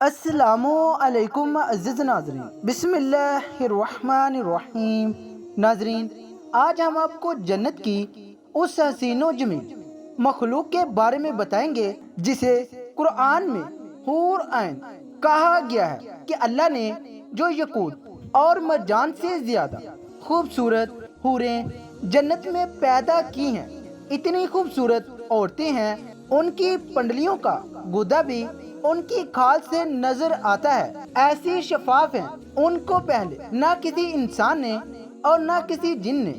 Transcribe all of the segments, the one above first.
السلام علیکم عزیز ناظرین، بسم اللہ الرحمن الرحیم۔ ناظرین، آج ہم آپ کو جنت کی اس حسین و جمیل مخلوق کے بارے میں بتائیں گے جسے قرآن میں حور عین کہا گیا ہے کہ اللہ نے جو یقوت اور مرجان سے زیادہ خوبصورت حوریں جنت میں پیدا کی ہیں۔ اتنی خوبصورت عورتیں ہیں، ان کی پنڈلیوں کا گودا بھی ان کی کھال سے نظر آتا ہے۔ ایسی شفاف ہیں، ان کو پہلے نہ کسی انسان نے اور نہ کسی جن نے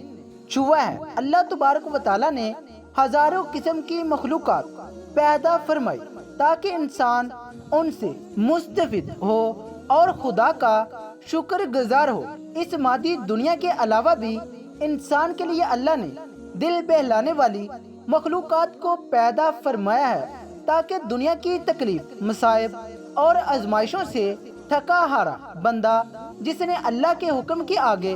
چھوا ہے۔ اللہ تبارک و تعالیٰ نے ہزاروں قسم کی مخلوقات پیدا فرمائی تاکہ انسان ان سے مستفید ہو اور خدا کا شکر گزار ہو۔ اس مادی دنیا کے علاوہ بھی انسان کے لیے اللہ نے دل بہلانے والی مخلوقات کو پیدا فرمایا ہے تاکہ دنیا کی تکلیف، مصائب اور آزمائشوں سے تھکا ہارا بندہ جس نے اللہ کے حکم کے آگے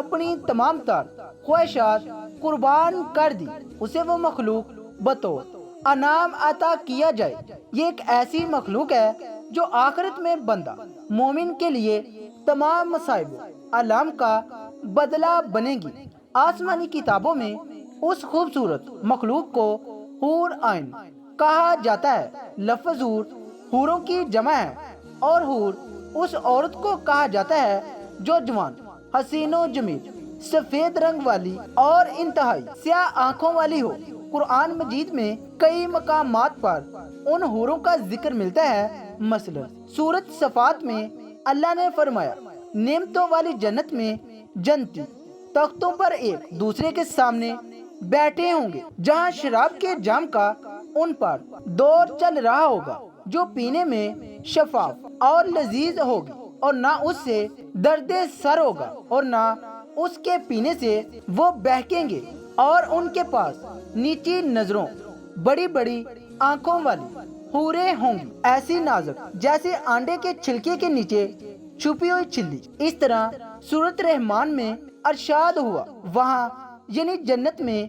اپنی تمام تر خواہشات قربان کر دی، اسے وہ مخلوق بطور انعام عطا کیا جائے۔ یہ ایک ایسی مخلوق ہے جو آخرت میں بندہ مومن کے لیے تمام مصائب و آلام کا بدلہ بنے گی۔ آسمانی کتابوں میں اس خوبصورت مخلوق کو حور عین کہا جاتا ہے۔ لفظ حور حوروں کی جمع ہے اور حور اس عورت کو کہا جاتا ہے جو جوان، حسین و جمیل، سفید رنگ والی اور انتہائی سیاہ آنکھوں والی ہو۔ قرآن مجید میں کئی مقامات پر ان حوروں کا ذکر ملتا ہے۔ مثلا سورۃ صفات میں اللہ نے فرمایا، نعمتوں والی جنت میں جنتی تختوں پر ایک دوسرے کے سامنے بیٹھے ہوں گے، جہاں شراب کے جام کا ان پر دور چل رہا ہوگا جو پینے میں شفاف اور لذیذ ہوگی، اور نہ اس سے درد سر ہوگا اور نہ اس کے پینے سے وہ بہکیں گے، اور ان کے پاس نیچی نظروں، بڑی بڑی آنکھوں والی حوریں ہوں گی، ایسی نازک جیسے آنڈے کے چھلکے کے نیچے چھپی ہوئی چھلی۔ اس طرح سورۃ رحمان میں ارشاد ہوا، وہاں یعنی جنت میں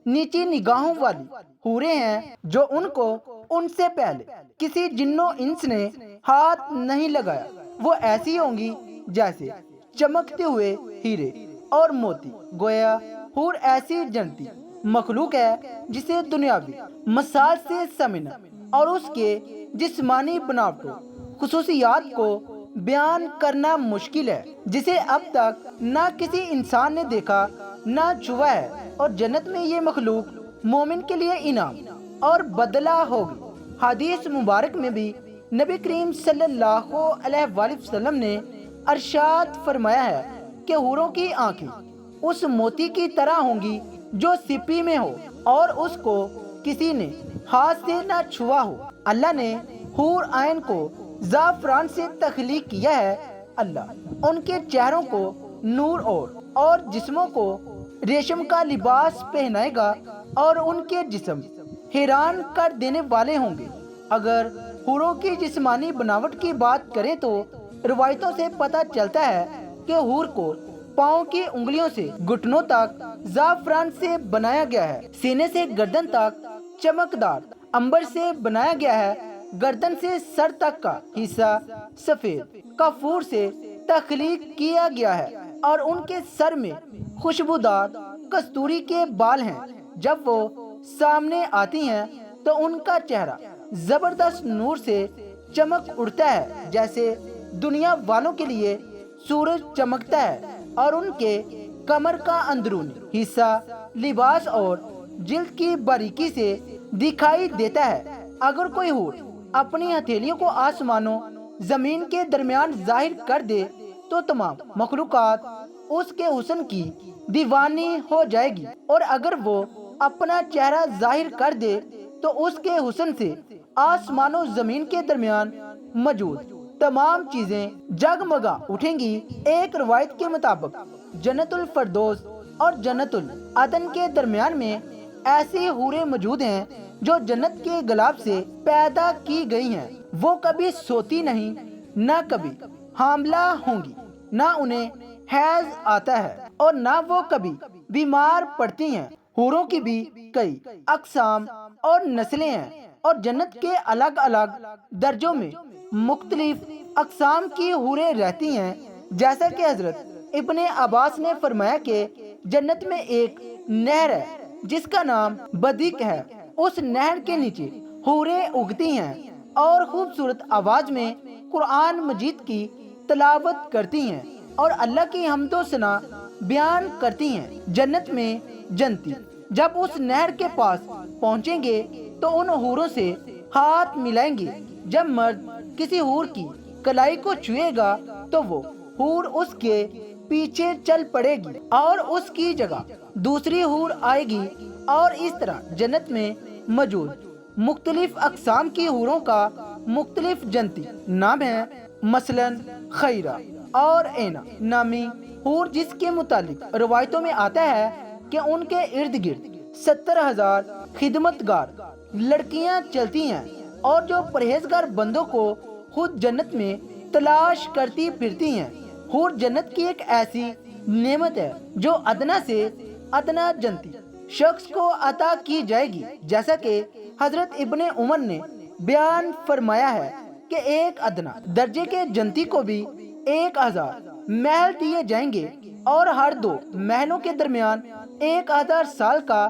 نیچی نگاہوں والی حوریں ہیں جو ان کو ان سے پہلے کسی جن و انس نے ہاتھ نہیں لگایا۔ وہ ایسی ہوں گی جیسے چمکتے ہوئے ہیرے اور موتی۔ گویا حور ایسی جنتی مخلوق ہے جسے دنیاوی مثال سے سمجھنا اور اس کے جسمانی بناوٹوں، خصوصیات کو بیان کرنا مشکل ہے، جسے اب تک نہ کسی انسان نے دیکھا نہ چھوا ہے، اور جنت میں یہ مخلوق مومن کے لیے انعام اور بدلہ ہوگی۔ حدیث مبارک میں بھی نبی کریم صلی اللہ علیہ وآلہ وسلم نے ارشاد فرمایا ہے کہ حوروں کی آنکھیں اس موتی کی طرح ہوں گی جو سپی میں ہو اور اس کو کسی نے ہاتھ سے نہ چھوا ہو۔ اللہ نے حور عین کو زعفران سے تخلیق کیا ہے۔ اللہ ان کے چہروں کو نور اور جسموں کو ریشم کا لباس پہنائے گا، اور ان کے جسم حیران کر دینے والے ہوں گے۔ اگر حوروں کی جسمانی بناوٹ کی بات کریں تو روایتوں سے پتہ چلتا ہے کہ حور کو پاؤں کی انگلیوں سے گھٹنوں تک زعفران سے بنایا گیا ہے، سینے سے گردن تک چمکدار عنبر سے بنایا گیا ہے، گردن سے سر تک کا حصہ سفید کافور سے تخلیق کیا گیا ہے، اور ان کے سر میں خوشبودار کستوری کے بال ہیں۔ جب وہ سامنے آتی ہیں تو ان کا چہرہ زبردست نور سے چمک اٹھتا ہے، جیسے دنیا والوں کے لیے سورج چمکتا ہے، اور ان کے کمر کا اندرونی حصہ لباس اور جلد کی باریکی سے دکھائی دیتا ہے۔ اگر کوئی حور اپنی ہتھیلیوں کو آسمانوں زمین کے درمیان ظاہر کر دے تو تمام مخلوقات اس کے حسن کی دیوانی ہو جائے گی، اور اگر وہ اپنا چہرہ ظاہر کر دے تو اس کے حسن سے آسمان و زمین کے درمیان موجود تمام چیزیں جگمگا اٹھیں گی۔ ایک روایت کے مطابق جنت الفردوس اور جنت العدن کے درمیان میں ایسی حوریں موجود ہیں جو جنت کے گلاب سے پیدا کی گئی ہیں۔ وہ کبھی سوتی نہیں، نہ کبھی حاملہ ہوں گی، نہ انہیں حیض آتا ہے، اور نہ وہ کبھی بیمار پڑتی ہیں۔ حوروں کی بھی کئی اقسام اور نسلیں ہیں، اور جنت کے الگ الگ درجوں میں مختلف اقسام کی حوریں رہتی ہیں، جیسا کہ حضرت ابن عباس نے فرمایا کہ جنت میں ایک نہر ہے جس کا نام بدیق ہے۔ اس نہر کے نیچے حوریں اگتی ہیں اور خوبصورت آواز میں قرآن مجید کی تلاوت کرتی ہیں اور اللہ کی حمد و ثنا بیان کرتی ہیں۔ جنت میں جنتی جب اس نہر کے پاس پہنچیں گے تو ان حوروں سے ہاتھ ملائیں گے۔ جب مرد کسی حور کی کلائی کو چھوئے گا تو وہ حور اس کے پیچھے چل پڑے گی اور اس کی جگہ دوسری حور آئے گی، اور اس طرح جنت میں موجود مختلف اقسام کی حوروں کا مختلف جنتی نام ہے۔ مثلا خیرہ اور اینا نامی حور، جس کے متعلق روایتوں میں آتا ہے کہ ان کے ارد گرد 70,000 خدمتگار لڑکیاں چلتی ہیں اور جو پرہیزگار بندوں کو خود جنت میں تلاش کرتی پھرتی ہیں۔ حور جنت کی ایک ایسی نعمت ہے جو ادنا سے ادنا جنتی شخص کو عطا کی جائے گی، جیسا کہ حضرت ابن عمر نے بیان فرمایا ہے کہ ایک ادنا درجے کے جنتی کو بھی 1000 محل دیے جائیں گے اور ہر 2 محلوں کے درمیان 1000 سال کا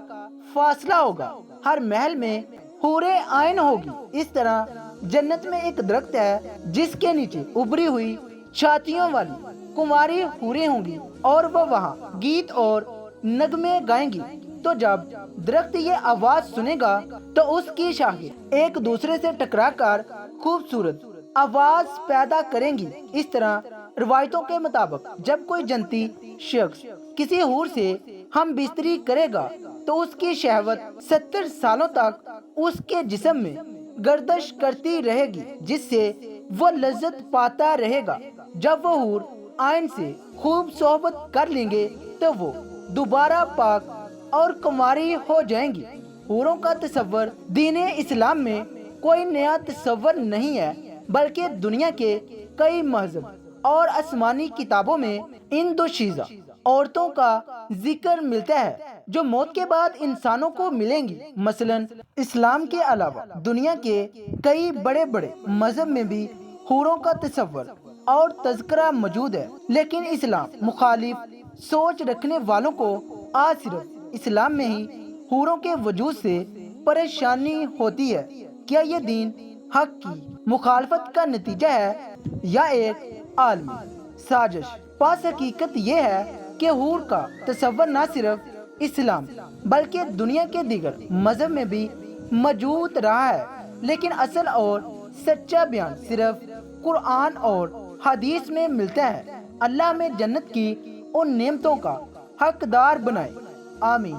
فاصلہ ہوگا۔ ہر محل میں حور عین ہوگی۔ اس طرح جنت میں ایک درخت ہے جس کے نیچے ابری ہوئی چھاتیوں والی کنواری حوریں ہوں گی اور وہ وہاں گیت اور نغمے گائیں گی۔ تو جب درخت یہ آواز سنے گا تو اس کی شاخیں ایک دوسرے سے ٹکرا کر خوبصورت آواز پیدا کریں گی۔ اس طرح روایتوں کے مطابق جب کوئی جنتی شخص کسی حور سے ہم بستری کرے گا تو اس کی شہوت 70 سالوں تک اس کے جسم میں گردش کرتی رہے گی، جس سے وہ لذت پاتا رہے گا۔ جب وہ حور عین سے خوب صحبت کر لیں گے تو وہ دوبارہ پاک اور کنواری ہو جائیں گی۔ حوروں کا تصور دین اسلام میں کوئی نیا تصور نہیں ہے، بلکہ دنیا کے کئی مہذب اور آسمانی کتابوں میں ان دوشیزہ عورتوں کا ذکر ملتا ہے جو موت کے بعد انسانوں کو ملیں گی۔ مثلا اسلام کے علاوہ دنیا کے کئی بڑے بڑے مذہب میں بھی حوروں کا تصور اور تذکرہ موجود ہے، لیکن اسلام مخالف سوچ رکھنے والوں کو آج صرف اسلام میں ہی حوروں کے وجود سے پریشانی ہوتی ہے۔ کیا یہ دین حق کی مخالفت کا نتیجہ ہے یا ایک عالمی سازش؟ پس حقیقت یہ ہے کہ حور کا تصور نہ صرف اسلام بلکہ دنیا کے دیگر مذہب میں بھی موجود رہا ہے، لیکن اصل اور سچا بیان صرف قرآن اور حدیث میں ملتا ہے۔ اللہ ہمیں جنت کی ان نعمتوں کا حقدار بنائے، آمین۔